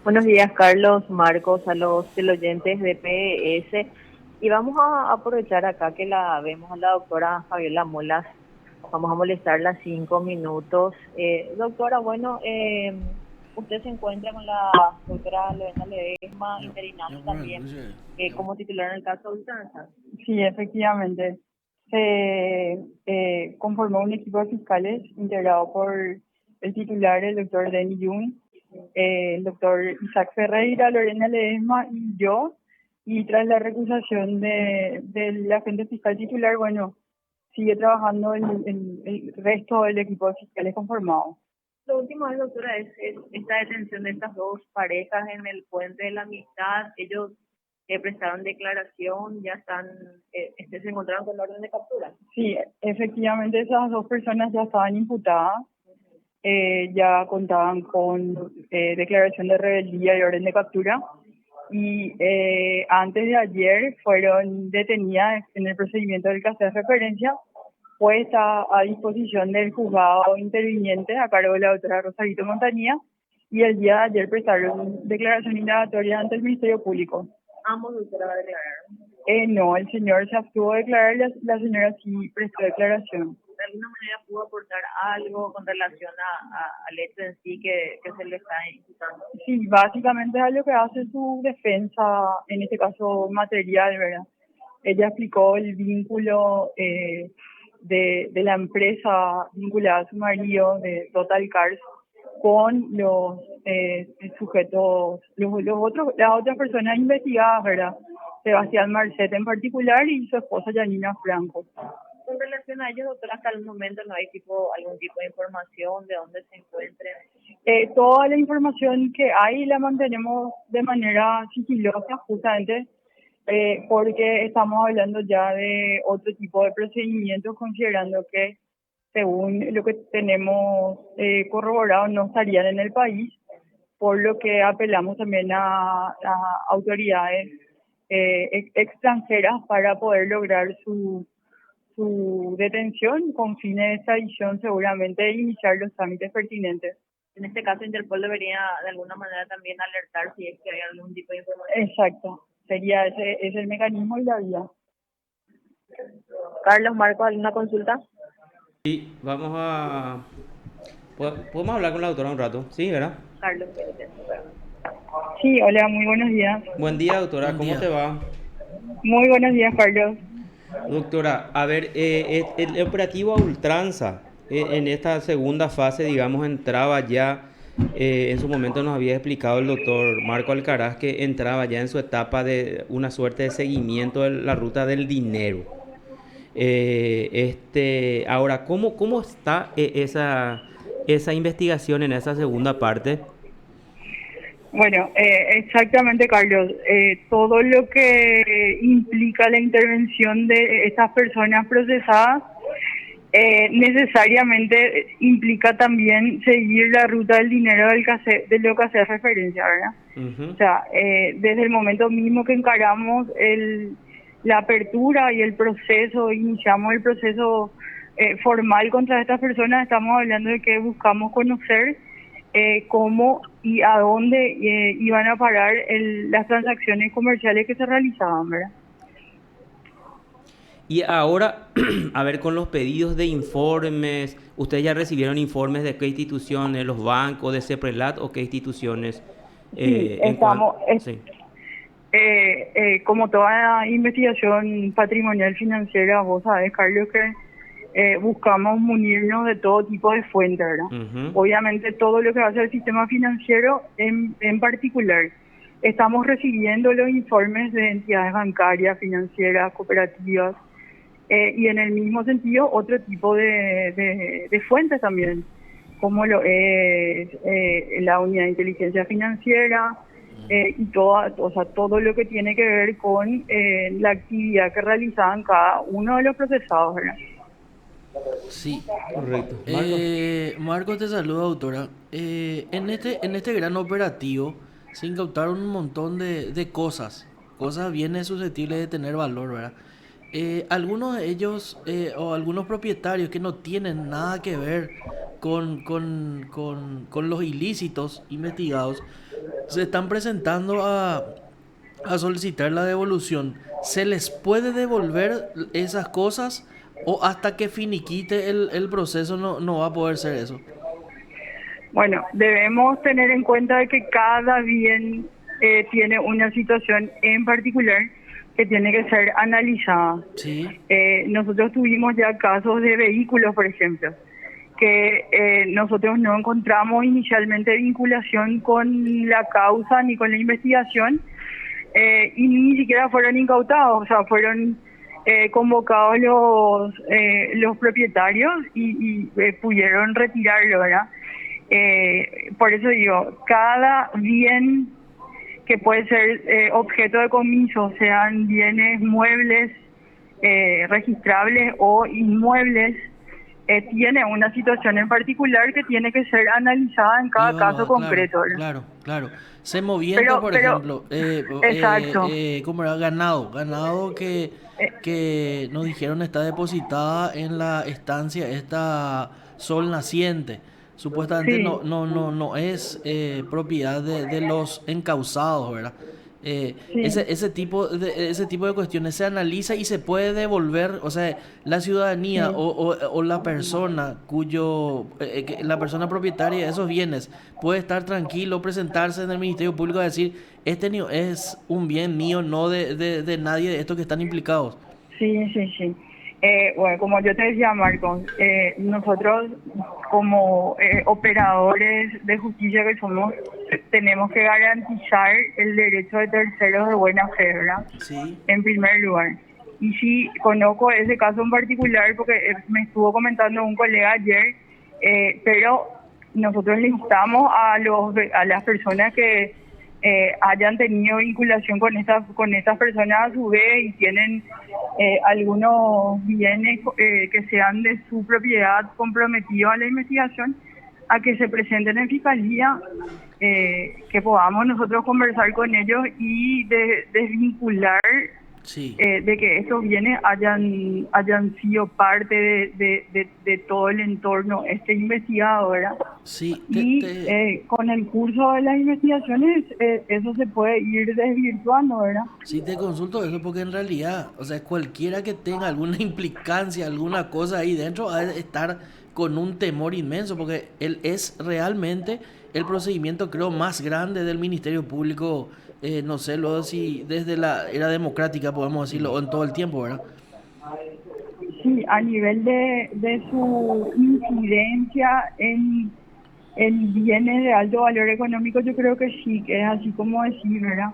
Buenos días, Carlos, Marcos, a los teleoyentes de PS. Y vamos a aprovechar acá que la vemos a la doctora Fabiola Molas. Vamos a molestarla 5 minutos. Doctora, bueno, usted se encuentra con la doctora Lorena Ledesma, interinando Buenas también noches. como titular en el caso de Ultrasan. Sí, efectivamente. Se conformó un equipo de fiscales integrado por el titular, el doctor Denny Jun, el doctor Isaac Ferreira, Lorena Ledesma y yo. Y tras la recusación del agente fiscal titular, bueno, sigue trabajando el resto del equipo de fiscales conformado. Lo último es, doctora, es esta detención de estas dos parejas en el Puente de la Amistad. Ellos prestaron declaración, ya están, se encontraron con orden de captura. Sí, efectivamente esas dos personas ya estaban imputadas, ya contaban con declaración de rebeldía y orden de captura, y antes de ayer fueron detenidas en el procedimiento del que hace referencia, puesta a disposición del juzgado interviniente a cargo de la doctora Rosarito Montañía, y el día de ayer prestaron declaración indagatoria ante el Ministerio Público. Ambos, doctora, declararon. No, el señor se abstuvo de declarar, la señora sí prestó declaración. ¿De alguna manera pudo aportar algo con relación al hecho en sí que se le está imputando? Sí, básicamente es lo que hace su defensa, en este caso material, ¿verdad? Ella explicó el vínculo de la empresa vinculada a su marido, de Total Cars, con los sujetos, las otras personas investigadas, ¿verdad? Sebastián Marcet en particular y su esposa Janina Franco. Con relación a ellos, doctora, hasta el momento no hay algún tipo de información de dónde se encuentren. Toda la información que hay la mantenemos de manera sigilosa, justamente porque estamos hablando ya de otro tipo de procedimientos, considerando que según lo que tenemos corroborado no estarían en el país, por lo que apelamos también a autoridades extranjeras para poder lograr su detención con fines de extradición, seguramente iniciar los trámites pertinentes. En este caso, Interpol debería de alguna manera también alertar si es que hay algún tipo de información. Exacto, sería ese el mecanismo y la vía. Carlos, Marco, ¿alguna consulta? Sí, ¿Podemos hablar con la doctora un rato? Sí, ¿verdad? Carlos, Sí, hola, muy buenos días. Buen día, doctora. Buen ¿Cómo día. te va? Muy buenos días, Carlos. Doctora, a ver, el operativo a ultranza, en esta segunda fase, digamos, entraba ya, en su momento nos había explicado el doctor Marco Alcaraz que entraba ya en su etapa de una suerte de seguimiento de la ruta del dinero. Ahora, ¿cómo está esa investigación en esa segunda parte? Bueno, exactamente, Carlos. Todo lo que implica la intervención de estas personas procesadas necesariamente implica también seguir la ruta del dinero de lo que hace referencia, ¿verdad? Uh-huh. O sea, desde el momento mismo que encaramos la apertura y el proceso, iniciamos el proceso formal contra estas personas, estamos hablando de que buscamos conocer cómo y a dónde iban a parar las transacciones comerciales que se realizaban, ¿verdad? Y ahora, a ver, con los pedidos de informes, ¿ustedes ya recibieron informes de qué instituciones, los bancos, de CEPRELAT o qué instituciones? Sí, estamos, Sí. como toda investigación patrimonial financiera, vos sabés, Carlos, que buscamos munirnos de todo tipo de fuentes, ¿verdad? Uh-huh. Obviamente todo lo que va a ser el sistema financiero en particular. Estamos recibiendo los informes de entidades bancarias, financieras, cooperativas, y en el mismo sentido otro tipo de fuentes también, como lo es la unidad de inteligencia financiera, y todo lo que tiene que ver con la actividad que realizaban cada uno de los procesados, ¿verdad? Sí. Correcto. Marco. Marco te saluda, doctora. En este gran operativo se incautaron un montón de cosas bien susceptibles de tener valor, ¿verdad? Algunos de ellos o algunos propietarios que no tienen nada que ver con los ilícitos investigados, se están presentando a solicitar la devolución. ¿Se les puede devolver esas cosas o hasta que finiquite el proceso no va a poder ser eso? Bueno, debemos tener en cuenta de que cada bien tiene una situación en particular que tiene que ser analizada. Sí, Nosotros tuvimos ya casos de vehículos, por ejemplo, que nosotros no encontramos inicialmente vinculación con la causa ni con la investigación, y ni siquiera fueron incautados, o sea, fueron convocados los propietarios y pudieron retirarlo, ¿verdad? Por eso digo, cada bien que puede ser objeto de comiso, sean bienes muebles, registrables o inmuebles, tiene una situación en particular que tiene que ser analizada en cada caso concreto, ¿verdad? Claro, claro. Se movienta, por ejemplo, exacto. ¿cómo era? Ganado que nos dijeron está depositada en la estancia esta Sol Naciente. Supuestamente Sí, no es propiedad de los encausados, ¿verdad? sí. Ese tipo de cuestiones se analiza y se puede devolver, o sea, la ciudadanía Sí. o la persona la persona propietaria de esos bienes puede estar tranquilo, presentarse en el Ministerio Público a decir, es un bien mío, no de nadie de estos que están implicados. Sí, sí, sí. Bueno, como yo te decía, Marcos, nosotros como operadores de justicia que somos, tenemos que garantizar el derecho de terceros de buena fe, ¿verdad? Sí, En primer lugar. Y sí, conozco ese caso en particular porque me estuvo comentando un colega ayer, pero nosotros le instamos a las personas que hayan tenido vinculación con estas personas a su vez y tienen algunos bienes que sean de su propiedad comprometidos a la investigación, a que se presenten en fiscalía, que podamos nosotros conversar con ellos y desvincular sí. de que estos bienes hayan sido parte de todo el entorno investigado, ¿verdad? Sí, Y con el curso de las investigaciones eso se puede ir desvirtuando, ¿verdad? sí te consulto eso porque en realidad, o sea, cualquiera que tenga alguna implicancia, alguna cosa ahí dentro, ha de estar con un temor inmenso porque él es realmente el procedimiento, creo, más grande del Ministerio Público, no sé, luego si desde la era democrática, podemos decirlo, o en todo el tiempo, ¿verdad? Sí, a nivel de su incidencia en bienes de alto valor económico, yo creo que sí, que es así como decir, ¿verdad?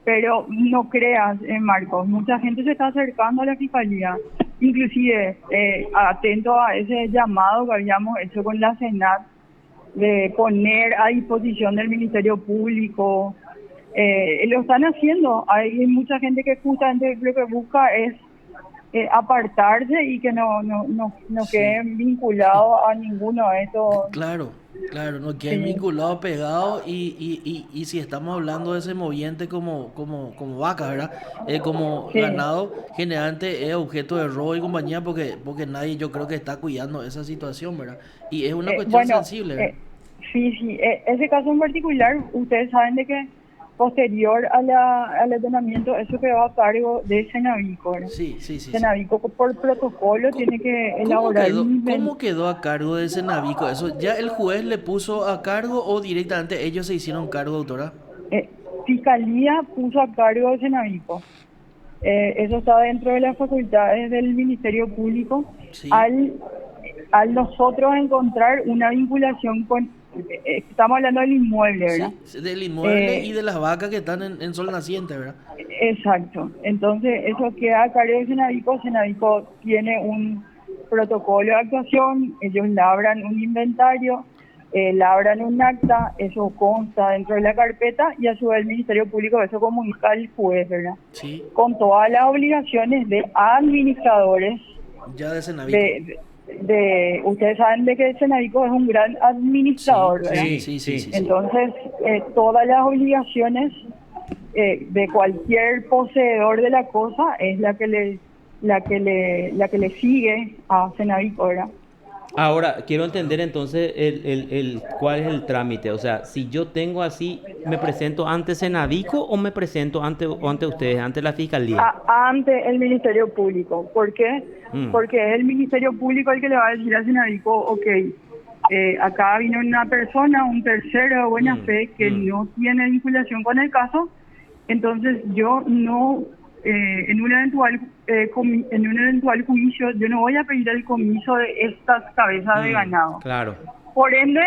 Pero no creas, Marcos, mucha gente se está acercando a la fiscalía, inclusive atento a ese llamado que habíamos hecho con la Senat de poner a disposición del Ministerio Público. Lo están haciendo, hay mucha gente que justamente lo que busca es apartarse y que no Sí. queden vinculados a ninguno de estos. Claro, claro, no queda Sí, vinculado, pegado y si estamos hablando de ese moviente como vaca, ¿verdad? Como sí. ganado, generalmente es objeto de robo y compañía porque nadie yo creo que está cuidando esa situación, ¿verdad? Y es una cuestión Bueno, sensible, ¿verdad? sí, sí. Ese caso en particular, ustedes saben de que posterior al allanamiento, eso quedó a cargo de Senavico, ¿verdad? Sí, sí, sí, sí. Senavico por protocolo Co- tiene que elaborar un ¿Cómo quedó a cargo de ese Navico? ¿Eso ya el juez le puso a cargo o directamente ellos se hicieron cargo, doctora? eh, Fiscalía puso a cargo de Senavico. Eso está dentro de las facultades del Ministerio Público. Sí, Al, al nosotros encontrar una vinculación con, estamos hablando del inmueble, ¿verdad? sí, del inmueble y Eh, de las vacas que están en Sol Naciente, ¿verdad? exacto. Entonces, eso queda a cargo de Senavico. Senavico tiene un protocolo de actuación, ellos labran un inventario, labran un acta, eso consta dentro de la carpeta y a su vez el Ministerio Público eso comunica al juez, ¿verdad? Sí, Con todas las obligaciones de administradores ya de ese Navico. ustedes saben de que Senavico es un gran Sí, administrador, ¿verdad? sí, Sí, sí, sí, sí. sí, sí. Entonces, todas las obligaciones de cualquier poseedor de la cosa es la que le sigue a Senavico, ¿verdad? Ahora, quiero entender entonces cuál es el trámite. O sea, si yo tengo así, ¿me presento ante Senadico o me presento ante ustedes, ante la fiscalía? Ante el Ministerio Público. ¿Por qué? Mm, Porque es el Ministerio Público el que le va a decir al Senadico, ok, acá vino una persona, un tercero de buena fe que no tiene vinculación con el caso, entonces yo no, en un eventual en un eventual juicio, yo no voy a pedir el comiso de estas cabezas de ganado. claro. Por ende,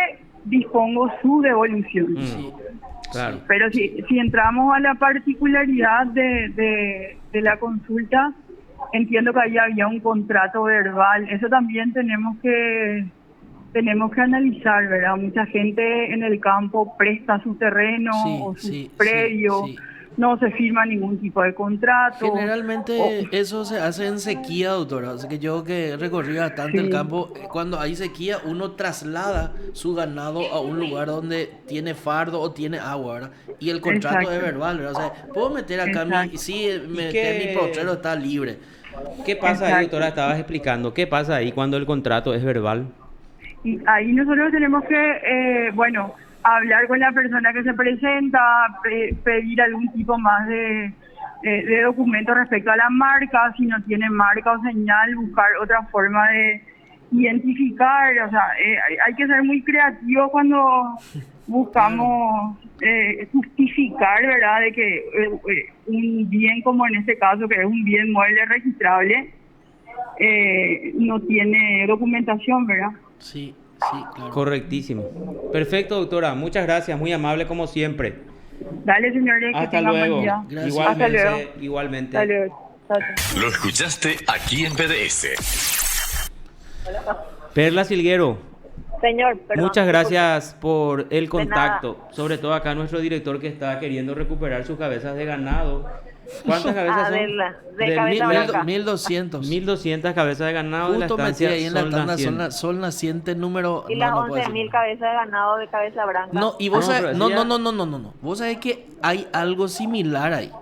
dispongo su devolución. Sí, Claro. sí. Pero si entramos a la particularidad de la consulta, entiendo que ahí había un contrato verbal. Eso también tenemos que analizar, ¿verdad? Mucha gente en el campo presta su terreno Sí, o su sí, predio, sí, sí. no se firma ningún tipo de contrato. Generalmente eso se hace en sequía, doctora. O sea que yo que recorrí bastante el Sí. campo, cuando hay sequía uno traslada su ganado a un lugar donde tiene fardo o tiene agua, ¿verdad? Y el contrato es Exacto. verbal, ¿verdad? O sea, puedo meter acá Exacto. mi potrero está libre. ¿Qué pasa ahí, Exacto. doctora? Estabas explicando. ¿Qué pasa ahí cuando el contrato es verbal? Y ahí nosotros tenemos que, hablar con la persona que se presenta, pedir algún tipo más de documento respecto a la marca, si no tiene marca o señal, buscar otra forma de identificar. O sea, hay que ser muy creativo cuando buscamos justificar, ¿verdad?, de que un bien como en este caso, que es un bien mueble registrable, no tiene documentación, ¿verdad? Sí, sí, claro. Correctísimo. Perfecto, doctora. Muchas gracias. Muy amable como siempre. Dale, señores, que Hasta tengan buen luego. día. Gracias. Hasta luego. Igualmente. Igualmente. Hasta luego. Chao, chao. Lo escuchaste aquí en PDS. Perla Silguero, Señor, perdón. muchas gracias por el nada. contacto. Sobre todo acá nuestro director que está queriendo recuperar sus cabezas de ganado. ¿Cuántas cabezas son? De cabeza Mil- blanca. 1200. 1200 cabezas de ganado de la Justo metí estancia ahí en la Sol tanda Naciente. Sol Naciente número... Y no, las no puedo 11.000 decir. cabezas de ganado de cabeza blanca. No, y vos No, sabés, pero no, decía- no. Vos sabés que hay algo similar ahí.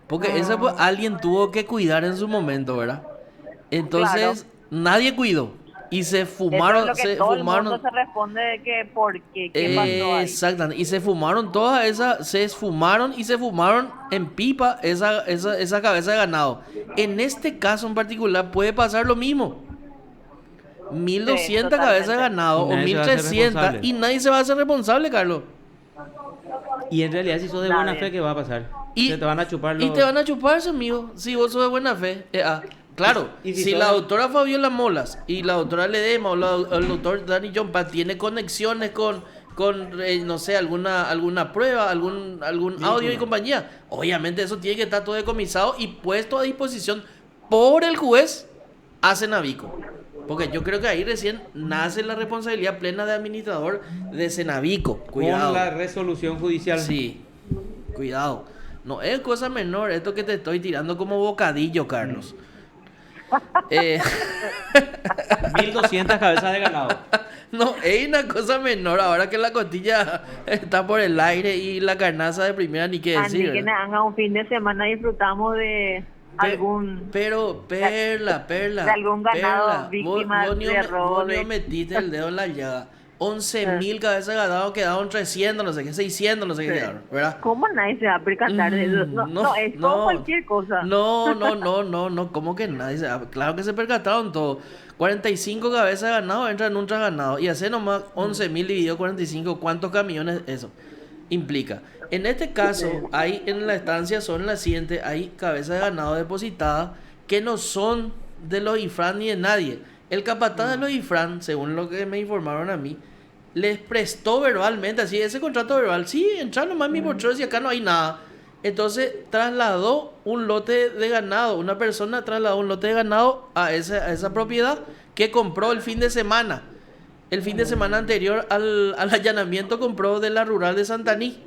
Porque eso pues, alguien tuvo que cuidar en su momento, ¿verdad? Entonces, nadie cuidó. Y se Eso fumaron, es lo que se todo el fumaron. mundo se responde de que por qué, qué pasó ahí. Exactamente. Y se fumaron todas esas, se esfumaron y se fumaron en pipa esa cabeza de ganado. En este caso en particular puede pasar lo mismo. 1200 cabezas de totalmente. ganado o Y nadie se va a hacer 1300 responsable. y nadie se va a hacer responsable, Carlos. Y en realidad, si sos de buena Nadie. fe, ¿qué va a pasar? Y Se te van a chupar los... Y te van a chupar eso, amigo. Si vos sos de buena fe. Claro, Y si si la sos- doctora Fabiola Molas y la doctora Ledema o el doctor Dani Jompa tiene conexiones con no sé, alguna prueba, algún audio y compañía, obviamente eso tiene que estar todo decomisado y puesto a disposición por el juez a Cenavico. Porque yo creo que ahí recién nace la responsabilidad plena de administrador de Cenavico. Cuidado. Con la resolución judicial. Sí, cuidado. No es cosa menor esto que te estoy tirando como bocadillo, Carlos. 1200 cabezas de ganado. No, es una cosa menor ahora que la costilla está por el aire y la carnaza de primera ni qué Andy, decir. que ¿verdad? haga un fin de semana disfrutamos de algún... Pero, Perla. de algún ganado Perla, víctima vos de robo vos ni de- metiste el dedo en la llaga. 11.000 cabezas de ganado quedaron 300, no sé qué, 600, no sé qué quedaron, ¿verdad? ¿Cómo nadie se va a percatar de eso? No, es como cualquier cosa. No, ¿cómo que nadie? Claro que se percataron todo. 45 cabezas de ganado entran en un ganado. Y hace nomás 11.000 dividido 45, ¿cuántos camiones eso implica? En este caso, hay en la estancia Sol Naciente, hay cabezas de ganado depositadas que no son de los IFRAN ni de nadie. El capataz de los IFRAN, según lo que me informaron a mí, les prestó verbalmente, así, ese contrato verbal, sí, entrar nomás en mi portero si acá no hay nada. Entonces trasladó un lote de ganado, una persona trasladó un lote de ganado a esa propiedad que compró el fin de semana. El fin de semana anterior al allanamiento compró de la rural de Santaní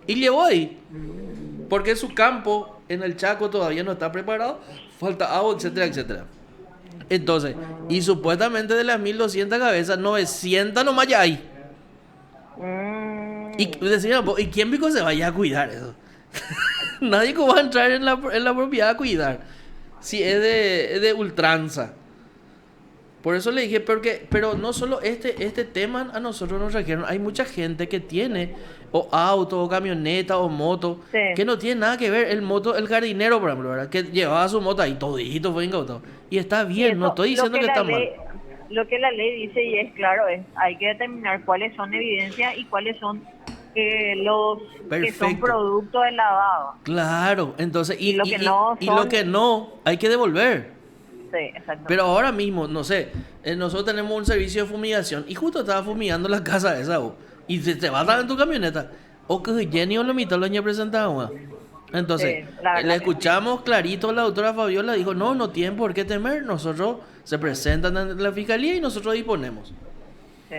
y llevó ahí. Porque su campo en el Chaco todavía no está preparado, falta agua, etcétera, etcétera. Entonces, y supuestamente de las 1200 cabezas, 900 nomás ya hay. Y decían, ¿y quién pico se vaya a cuidar eso? Nadie va a entrar en la propiedad a cuidar. Si es de ultranza. Por eso le dije, pero no solo este tema a nosotros nos requieren. Hay mucha gente que tiene o auto, o camioneta, o moto, Sí. que no tiene nada que ver. El jardinero, por ejemplo, ¿verdad? Que llevaba su moto ahí, todito fue incautado. Y está bien, no Eso, estoy diciendo que la está ley- mal. Lo que la ley dice, y es claro, es hay que determinar cuáles son evidencias y cuáles son los que son Perfecto. producto del lavado. Claro, entonces, Y lo que no y son- lo que no, hay que devolver. Sí, exacto. Pero ahora mismo, no sé, nosotros tenemos un servicio de fumigación y justo estaba fumigando la casa esa, vos, y te va a dar en tu camioneta. O que Jenny o lo mitad lo año presentado. Entonces, Sí, la verdad le que escuchamos clarito, la doctora Fabiola dijo, no tienen por qué temer, nosotros se presentan en la fiscalía y nosotros disponemos. Sí.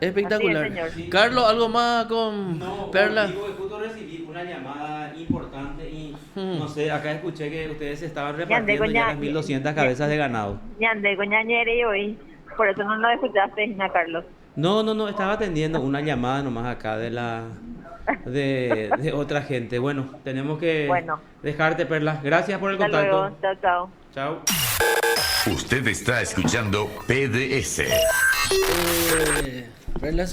Espectacular. Así es, señor. Carlos, ¿algo más con Perla? Digo que justo recibí una llamada importante y Hmm. no sé, acá escuché que ustedes estaban ande, repartiendo ya coña. las 1200 cabezas de ganado. Ñande, coñañere y hoy. Por eso no nos escuchaste, Gina Carlos. No, estaba atendiendo una llamada nomás acá de otra gente. Bueno, tenemos que Bueno. dejarte, Perla. Gracias por el Hasta luego. contacto. Chao, chao. Chao. Usted está escuchando PDS. Perla,